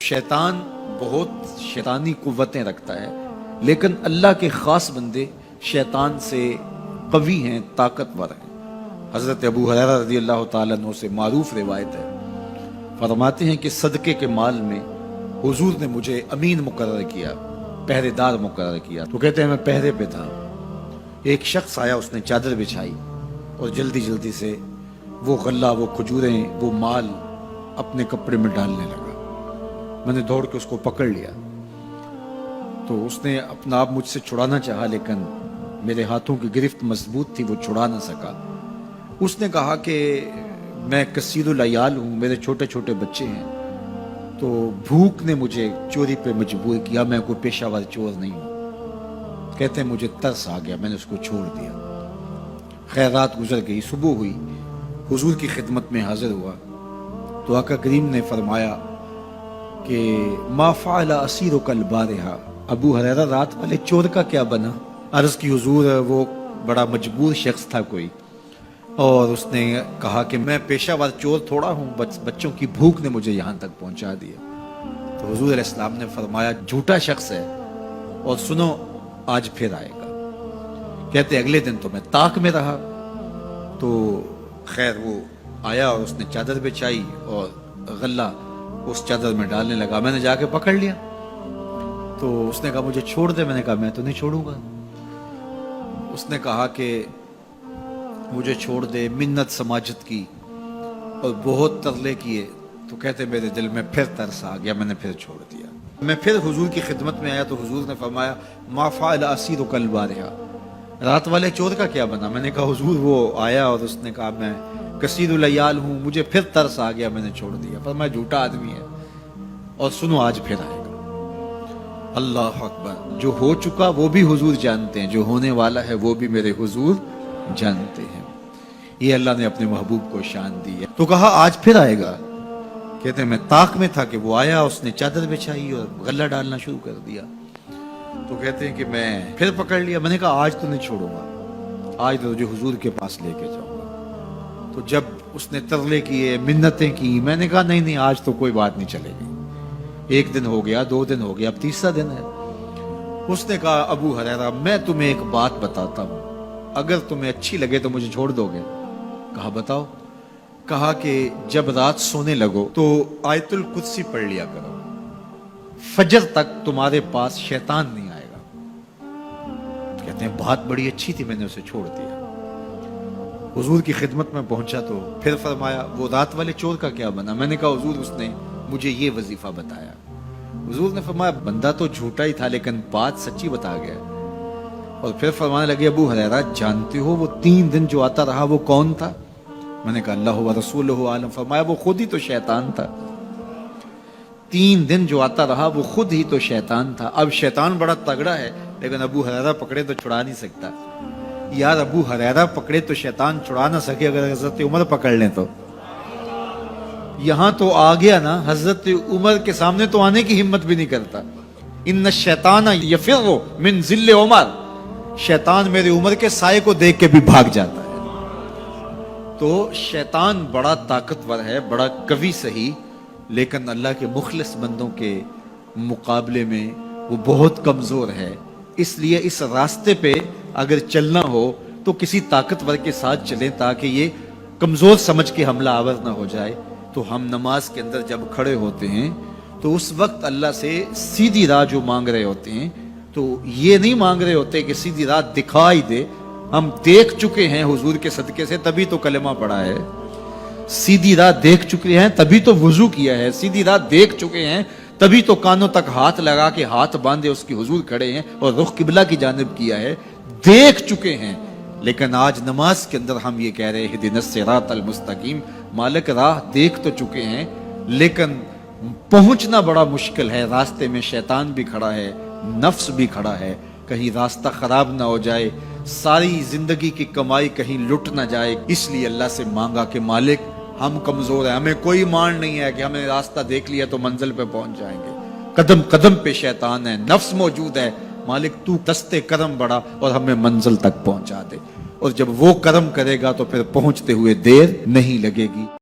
شیطان بہت شیطانی قوتیں رکھتا ہے، لیکن اللہ کے خاص بندے شیطان سے قوی ہیں، طاقتور ہیں۔ حضرت ابو ہریرہ رضی اللہ تعالیٰ عنہ سے معروف روایت ہے، فرماتے ہیں کہ صدقے کے مال میں حضور نے مجھے امین مقرر کیا، پہرے دار مقرر کیا۔ تو کہتے ہیں میں پہرے پہ تھا، ایک شخص آیا، اس نے چادر بچھائی اور جلدی جلدی سے وہ غلہ، وہ کھجوریں، وہ مال اپنے کپڑے میں ڈالنے لگا۔ میں نے دوڑ کے اس کو پکڑ لیا، تو اس نے اپنا آپ مجھ سے چھڑانا چاہا، لیکن میرے ہاتھوں کی گرفت مضبوط تھی، وہ چھڑا نہ سکا۔ اس نے کہا کہ میں کثیر العیال ہوں، میرے چھوٹے چھوٹے بچے ہیں، تو بھوک نے مجھے چوری پہ مجبور کیا، میں کوئی پیشہ ور چور نہیں ہوں۔ کہتے ہیں مجھے ترس آ گیا، میں نے اس کو چھوڑ دیا۔ خیر رات گزر گئی، صبح ہوئی، حضور کی خدمت میں حاضر ہوا تو آقا کریم نے فرمایا کہ ما فعل اسیرک البارحہ، ابو ہریرہ رات والے چور کا کیا بنا؟ عرض کی حضور وہ بڑا مجبور شخص تھا کوئی، اور اس نے کہا کہ میں پیشہ ور چور تھوڑا ہوں، بچوں کی بھوک نے مجھے یہاں تک پہنچا دیا۔ تو حضور علیہ السلام نے فرمایا جھوٹا شخص ہے، اور سنو آج پھر آئے گا۔ کہتے اگلے دن تو میں طاق میں رہا، تو خیر وہ آیا اور اس نے چادر بچھائی اور غلہ اس چادر میں ڈالنے لگا۔ میں نے جا کے پکڑ لیا، تو اس نے کہا مجھے چھوڑ دے۔ میں نے کہا میں تو نہیں چھوڑوں گا۔ اس نے کہا کہ مجھے چھوڑ دے، منت سماجت کی اور بہت ترلے کیے۔ تو کہتے میرے دل میں پھر ترس آ گیا، میں نے پھر چھوڑ دیا۔ میں پھر حضور کی خدمت میں آیا تو حضور نے فرمایا ما فعل اسیرک البارحہ، رات والے چور کا کیا بنا؟ میں نے کہا حضور وہ آیا اور اس نے کہا میں کثیر العیال ہوں، مجھے پھر ترس آ گیا، میں نے چھوڑ دیا۔ پر میں جھوٹا آدمی ہے، اور سنو آج پھر آئے گا۔ اللہ اکبر! جو ہو چکا وہ بھی حضور جانتے ہیں، جو ہونے والا ہے وہ بھی میرے حضور جانتے ہیں۔ یہ اللہ نے اپنے محبوب کو شان دی ہے۔ تو کہا آج پھر آئے گا۔ کہتے ہیں میں طاق میں تھا کہ وہ آیا، اس نے چادر بچھائی اور غلہ ڈالنا شروع کر دیا۔ تو کہتے ہیں کہ میں پھر پکڑ لیا۔ میں نے کہا آج تو نہیں چھوڑوں گا، آج تو جو حضور کے پاس لے کے جاؤں گا۔ تو جب اس نے ترلے کیے، منتیں کی، میں نے کہا نہیں نہیں آج تو کوئی بات نہیں چلے گی۔ ایک دن ہو گیا، 2 دن ہو گیا، اب تیسرا دن ہے۔ اس نے کہا ابو ہریرہ میں تمہیں ایک بات بتاتا ہوں، اگر تمہیں اچھی لگے تو مجھے چھوڑ دو گے؟ کہا بتاؤ۔ کہا کہ جب رات سونے لگو تو آیت الکرسی پڑھ لیا کرو، فجر تک تمہارے پاس شیطان نہیں آئے گا۔ کہتے ہیں بات بڑی اچھی تھی، میں نے اسے چھوڑ دیا۔ حضور کی خدمت میں پہنچا تو پھر فرمایا وہ رات والے چور کا کیا بنا؟ میں نے کہا حضور اس نے مجھے یہ وظیفہ بتایا۔ حضور نے فرمایا بندہ تو جھوٹا ہی تھا لیکن بات سچی بتا گیا۔ اور پھر فرمانے لگے ابو ہریرہ جانتے ہو وہ 3 دن جو آتا رہا وہ کون تھا؟ میں نے کہا اللہ و رسولہ عالم۔ فرمایا وہ خود ہی تو شیطان تھا۔ 3 دن جو آتا رہا وہ خود ہی تو شیطان تھا۔ اب شیطان بڑا تگڑا ہے، لیکن ابو ہریرہ پکڑے تو چھڑا نہیں سکتا۔ یار ابو ہریرہ پکڑے تو شیطان چھڑا نہ سکے، اگر حضرت عمر پکڑ لیں تو یہاں تو آ گیا نا، حضرت عمر کے سامنے تو آنے کی ہمت بھی نہیں کرتا۔ ان الشیطان یفر من ظل عمر، شیطان میرے عمر کے سائے کو دیکھ کے بھی بھاگ جاتا ہے۔ تو شیطان بڑا طاقتور ہے، بڑا قوی صحیح، لیکن اللہ کے مخلص بندوں کے مقابلے میں وہ بہت کمزور ہے۔ اس لیے اس راستے پہ اگر چلنا ہو تو کسی طاقتور کے ساتھ چلیں تاکہ یہ کمزور سمجھ کے حملہ آور نہ ہو جائے۔ تو ہم نماز کے اندر جب کھڑے ہوتے ہیں تو اس وقت اللہ سے سیدھی راہ جو مانگ رہے ہوتے ہیں، تو یہ نہیں مانگ رہے ہوتے کہ سیدھی راہ دکھائی دے۔ ہم دیکھ چکے ہیں حضور کے صدقے سے، تبھی تو کلمہ پڑھا ہے۔ سیدھی راہ دیکھ چکے ہیں تبھی تو وضو کیا ہے۔ سیدھی راہ دیکھ چکے ہیں تبھی تو کانوں تک ہاتھ لگا کے ہاتھ باندھے اس کی حضور کھڑے ہیں اور رخ قبلہ کی جانب کیا ہے۔ دیکھ چکے ہیں، لیکن آج نماز کے اندر ہم یہ کہہ رہے ہیں اہدنا الصراط المستقیم، مالک راہ دیکھ تو چکے ہیں لیکن پہنچنا بڑا مشکل ہے۔ راستے میں شیطان بھی کھڑا ہے، نفس بھی کھڑا ہے، کہیں راستہ خراب نہ ہو جائے، ساری زندگی کی کمائی کہیں لٹ نہ جائے۔ اس لیے اللہ سے مانگا کہ مالک ہم کمزور ہیں، ہمیں کوئی مان نہیں ہے کہ ہمیں راستہ دیکھ لیا تو منزل پہ پہنچ جائیں گے۔ قدم قدم پہ شیطان ہے، نفس موجود ہے، مالک تو دستے کرم بڑھا اور ہمیں منزل تک پہنچا دے۔ اور جب وہ کرم کرے گا تو پھر پہنچتے ہوئے دیر نہیں لگے گی۔